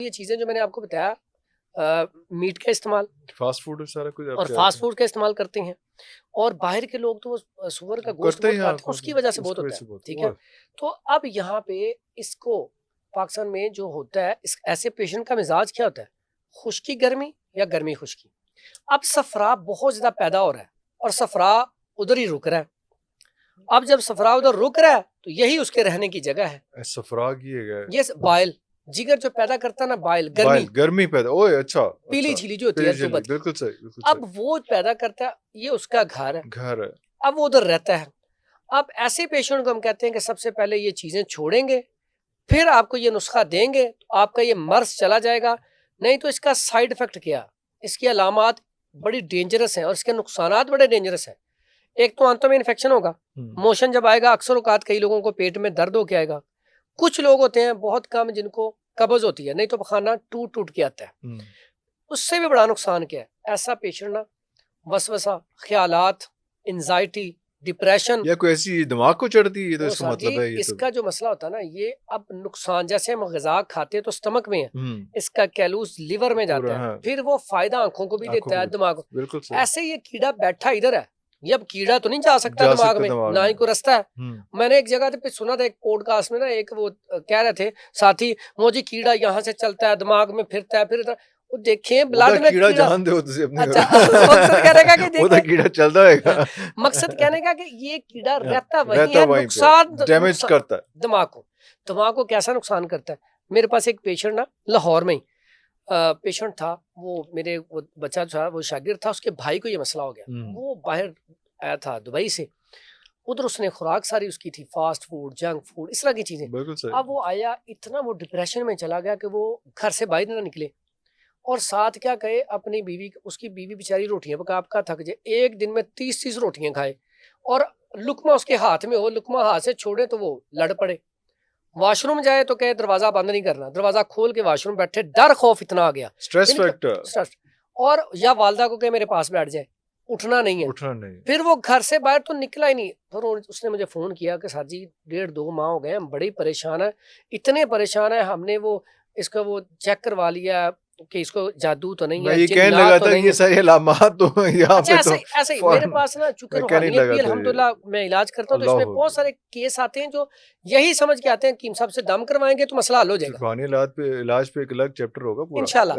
یہ چیزیں جو میں نے آپ کو بتایا میٹ کا استعمال فاسٹ فوڈ سارا کچھ اور فاسٹ فوڈ کا استعمال کرتے ہیں، اور باہر کے لوگ تو وہ سور کا گوشت بہت کھاتے ہیں، اس کی وجہ سے بہت ہوتا ہے، ٹھیک ہے۔ تو اب یہاں پہ اس کو پاکستان میں جو ہوتا ہے، اس ایسے پیشنٹ کا مزاج کیا ہوتا ہے، خشکی گرمی یا گرمی خشکی۔ اب صفرا بہت زیادہ پیدا ہو رہا ہے اور صفرا ادھر ہی رک رہا ہے۔ اب جب صفرا ادھر رک رہا ہے تو یہی اس کے رہنے کی جگہ ہے۔ صفرا کی ہے یہ بائل جگر جو پیدا کرتا ہے نا، بائل گرمی پیدا، اوہ اچھا، پیلی جھیلی جو ہوتی ہے، بالکل صحیح۔ اب وہ پیدا کرتا ہے، یہ اس کا گھر ہے، اب وہ ادھر رہتا ہے۔ اب ایسے پیشنٹ کو ہم کہتے ہیں کہ سب سے پہلے یہ چیزیں چھوڑیں گے، پھر آپ کو یہ نسخہ دیں گے تو آپ کا یہ مرض چلا جائے گا۔ نہیں تو اس کا سائیڈ افیکٹ کیا، اس کی علامات بڑی ڈینجرس ہیں اور اس کے نقصانات بڑے ڈینجرس ہیں۔ ایک تو آنتوں میں انفیکشن ہوگا، موشن جب آئے گا اکثر اوقات کئی لوگوں کو پیٹ میں درد ہو کے آئے گا، کچھ لوگ ہوتے ہیں بہت کم جن کو قبض ہوتی ہے، نہیں تو پخانہ ٹوٹ کے آتا ہے۔ اس سے بھی بڑا نقصان کیا ہے، ایسا پیشنٹ نا وسوسہ، خیالات، انزائٹی، ڈپریشن، یا کوئی ایسی دماغ کو چڑھتی ہے تو اس کا مطلب ہے اس کا جو مسئلہ ہوتا ہے نا، یہ اب نقصان جیسے ہم غذا کھاتے ہیں تو سٹمک میں ہے، اس کا کیلوس لیور میں جاتا ہے، پھر وہ فائدہ آنکھوں کو بھی دیتا ہے، دماغ کو۔ بالکل ایسے یہ کیڑا بیٹھا ادھر ہے، یہ اب کیڑا تو نہیں جا سکتا دماغ میں، نہ ہی کوئی رستہ ہے۔ میں نے ایک جگہ پہ سنا تھا، ایک پوڈ کاسٹ میں نا، ایک وہ کہہ رہے تھے ساتھی، وہ جی کیڑا یہاں سے چلتا ہے دماغ میں پھرتا ہے، پھر وہ دیکھیں بلڈ میں کیڑا جان دے ہوتے مقصد کہنے کا کہ یہ کیڑا رہتا وہی ہے، نقصان ڈیمیج کرتا ہے دماغ کو کیسا نقصان کرتا ہے۔ میرے پاس ایک پیشنٹ نا لاہور میں ہی پیشنٹ تھا، وہ میرے بچہ تھا، وہ شاگرد تھا، اس کے بھائی کو یہ مسئلہ ہو گیا، وہ باہر آیا تھا دبئی سے، ادھر اس نے خوراک ساری اس کی تھی فاسٹ فوڈ، جنک فوڈ، اس طرح کی چیزیں۔ اب وہ آیا اتنا وہ ڈپریشن میں چلا گیا کہ وہ گھر سے باہر نہ نکلے، اور ساتھ کیا کہے اپنی بیوی، اس کی بیوی بیچاری روٹیاں پکا پکا تھک جائے، ایک دن میں 30 روٹیاں کھائے، اور لقمہ اس کے ہاتھ میں ہو، لقمہ ہاتھ سے چھوڑے تو وہ لڑ پڑے، واش روم جائے تو کہے دروازہ بند نہیں کرنا، دروازہ کھول کے واش روم بیٹھے، ڈر خوف اتنا آ گیا، سٹریس فیکٹر، اور یا والدہ کو کہ میرے پاس بیٹھ جائے، اٹھنا نہیں ہے، پھر وہ گھر سے باہر تو نکلا ہی نہیں۔ پھر اس نے مجھے فون کیا کہ سر جی 1.5-2 ماہ ہو گئے، ہم بڑی پریشان ہیں، اتنے پریشان ہیں، ہم نے وہ اس کا وہ چیک کروا لیا کہ اس کو جادو تو نہیں ہے، یہ کہنے لگا تھا یہ ساری علامات تو یہاں پہ تو ایسے ہی میرے پاس نا، چونکہ روحانیت بھی الحمدللہ میں علاج کرتا ہوں، تو اس میں بہت سارے کیس آتے ہیں جو یہی سمجھ کے آتے ہیں کہ صاحب سے دم کروائیں گے تو مسئلہ حل ہو جائے گا۔ روحانی علاج پہ ایک الگ چیپٹر ہوگا پورا انشاءاللہ۔